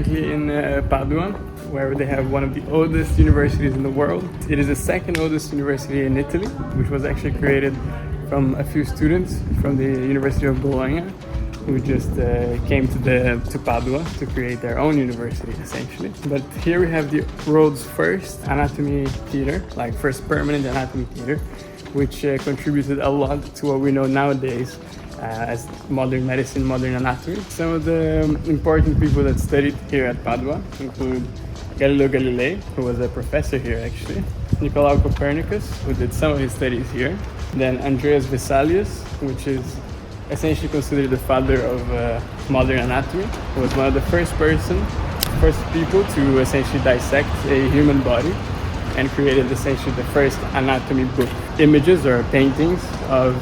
currently in Padua, where they have one of the oldest universities in the world. It is the second oldest university in Italy, which was actually created from a few students from the University of Bologna, who just came to Padua to create their own university, essentially. But here we have the world's first anatomy theater, like first permanent anatomy theater, which contributed a lot to what we know nowadays as modern medicine, modern anatomy. Some of the important people that studied here at Padua include Galileo Galilei, who was a professor here actually, Nicolaus Copernicus, who did some of his studies here, then Andreas Vesalius, which is essentially considered the father of modern anatomy, who was one of the first people to essentially dissect a human body and created essentially the first anatomy book, images or paintings of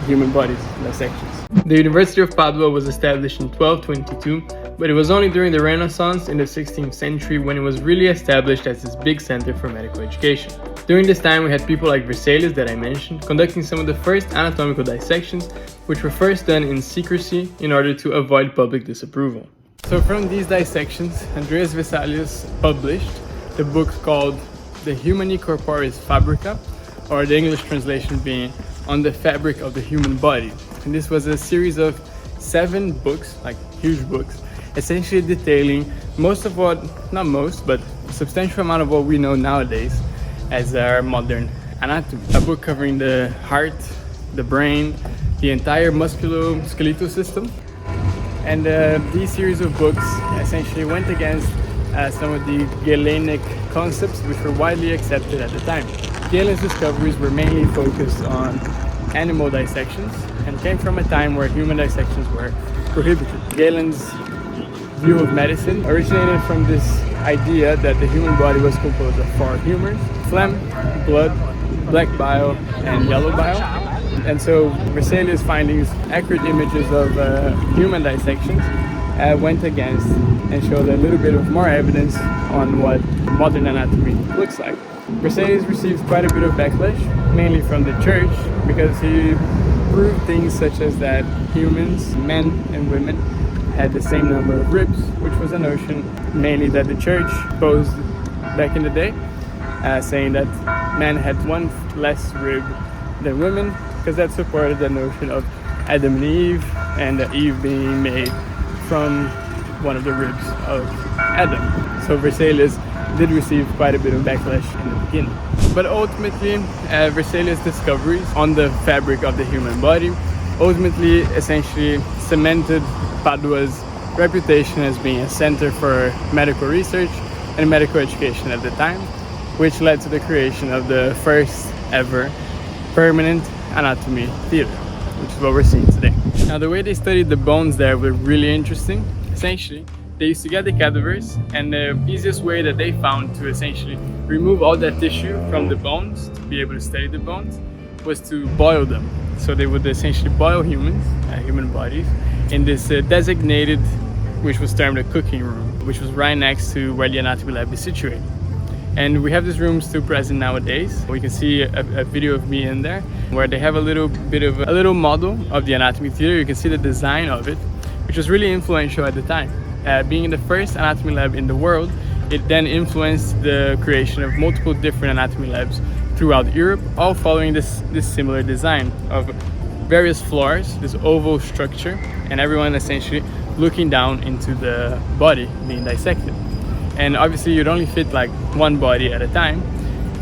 human bodies dissections. The University of Padua was established in 1222, but it was only during the Renaissance in the 16th century when it was really established as this big center for medical education. During this time we had people like Vesalius that I mentioned conducting some of the first anatomical dissections, which were first done in secrecy in order to avoid public disapproval. So from these dissections, Andreas Vesalius published the book called The Humani Corporis Fabrica, or the English translation being On the Fabric of the Human Body. And this was a series of 7 books, like huge books, essentially detailing most of what, not most, but a substantial amount of what we know nowadays as our modern anatomy. A book covering the heart, the brain, the entire musculoskeletal system. And these series of books essentially went against some of the Galenic concepts which were widely accepted at the time. Galen's discoveries were mainly focused on animal dissections and came from a time where human dissections were prohibited. Galen's view of medicine originated from this idea that the human body was composed of 4 humors: phlegm, blood, black bile, and yellow bile. And so Vesalius' findings, accurate images of human dissections, went against and showed a little bit of more evidence on what modern anatomy looks like. Vesalius received quite a bit of backlash, mainly from the church, because he proved things such as that humans, men and women, had the same number of ribs, which was a notion mainly that the church posed back in the day, saying that men had 1 less rib than women, because that supported the notion of Adam and Eve, and Eve being made from one of the ribs of Adam. So Vesalius did receive quite a bit of backlash in the beginning. But ultimately, Vesalius' discoveries on the fabric of the human body ultimately essentially cemented Padua's reputation as being a center for medical research and medical education at the time, which led to the creation of the first ever permanent anatomy theater, which is what we're seeing today. Now, the way they studied the bones there were really interesting. Essentially, they used to get the cadavers, and the easiest way that they found to essentially remove all that tissue from the bones to be able to study the bones was to boil them. So they would essentially boil humans, human bodies, in this designated, which was termed a cooking room, which was right next to where the anatomy lab is situated. And we have this room still present nowadays. We can see a video of me in there where they have a little model of the anatomy theater. You can see the design of it, which was really influential at the time. Being the first anatomy lab in the world, it then influenced the creation of multiple different anatomy labs throughout Europe, all following this similar design of various floors, this oval structure, and everyone essentially looking down into the body being dissected. And obviously you'd only fit like 1 body at a time.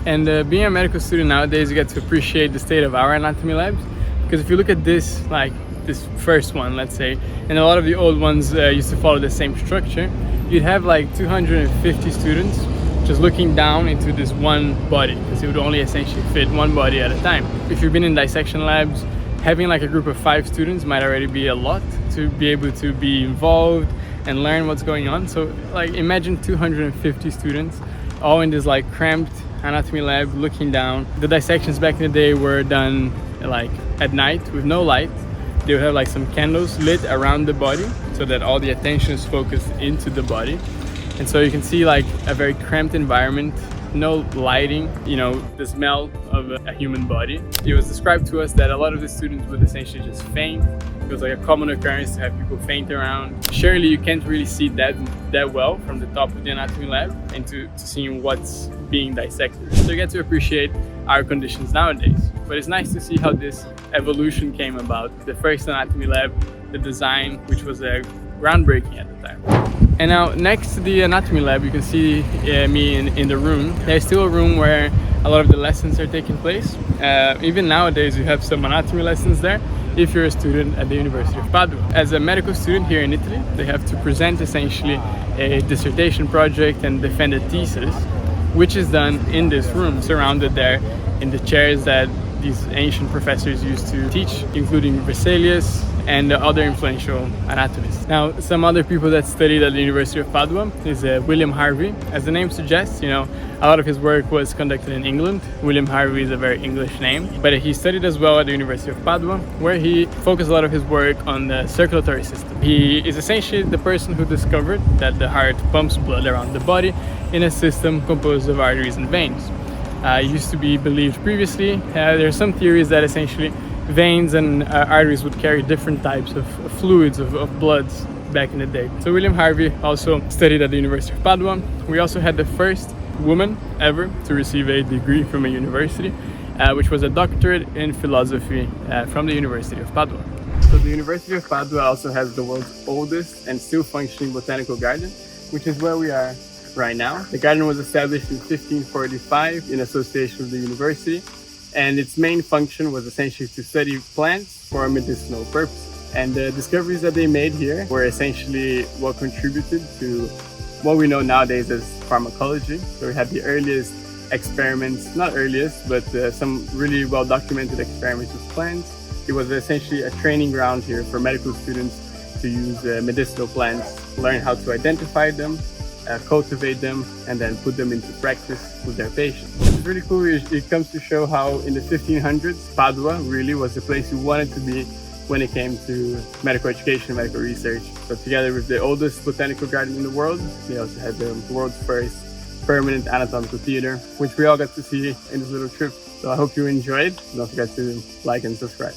And being a medical student nowadays, you get to appreciate the state of our anatomy labs, because if you look at this, like this first one, let's say, and a lot of the old ones used to follow the same structure, you'd have like 250 students just looking down into this 1 body, because it would only essentially fit 1 body at a time. If you've been in dissection labs, having like a group of 5 students might already be a lot to be able to be involved and learn what's going on. So like imagine 250 students all in this like cramped anatomy lab looking down. The dissections back in the day were done like at night with no light. They would have like some candles lit around the body so that all the attention is focused into the body. And so you can see like a very cramped environment, no lighting, you know, the smell of a human body. It was described to us that a lot of the students would essentially just faint It was like a common occurrence to have people faint around. Surely you can't really see that well from the top of the anatomy lab into seeing what's being dissected. So you get to appreciate our conditions nowadays. But it's nice to see how this evolution came about. The first anatomy lab, the design, which was groundbreaking at the time. And now next to the anatomy lab, you can see me in the room. There's still a room where a lot of the lessons are taking place. Even nowadays you have some anatomy lessons there if you're a student at the University of Padua. As a medical student here in Italy, they have to present essentially a dissertation project and defend a thesis, which is done in this room, surrounded there in the chairs that these ancient professors used to teach, including Vesalius and other influential anatomists. Now, some other people that studied at the University of Padua is William Harvey. As the name suggests, a lot of his work was conducted in England. William Harvey is a very English name, but he studied as well at the University of Padua, where he focused a lot of his work on the circulatory system. He is essentially the person who discovered that the heart pumps blood around the body in a system composed of arteries and veins. It used to be believed previously, there are some theories that essentially veins and arteries would carry different types of fluids, of bloods back in the day. So William Harvey also studied at the University of Padua. We also had the first woman ever to receive a degree from a university, which was a doctorate in philosophy from the University of Padua. So the University of Padua also has the world's oldest and still functioning botanical garden, which is where we are right now. The garden was established in 1545 in association with the university, and its main function was essentially to study plants for a medicinal purpose. And the discoveries that they made here were essentially what contributed to what we know nowadays as pharmacology. So we had the earliest experiments, not earliest, but some really well documented experiments with plants. It was essentially a training ground here for medical students to use medicinal plants, learn how to identify them, cultivate them, and then put them into practice with their patients. It's really cool. It comes to show how in the 1500s, Padua really was the place you wanted to be when it came to medical education, medical research. So together with the oldest botanical garden in the world, they also had the world's first permanent anatomical theater, which we all got to see in this little trip. So I hope you enjoyed. Don't forget to like and subscribe.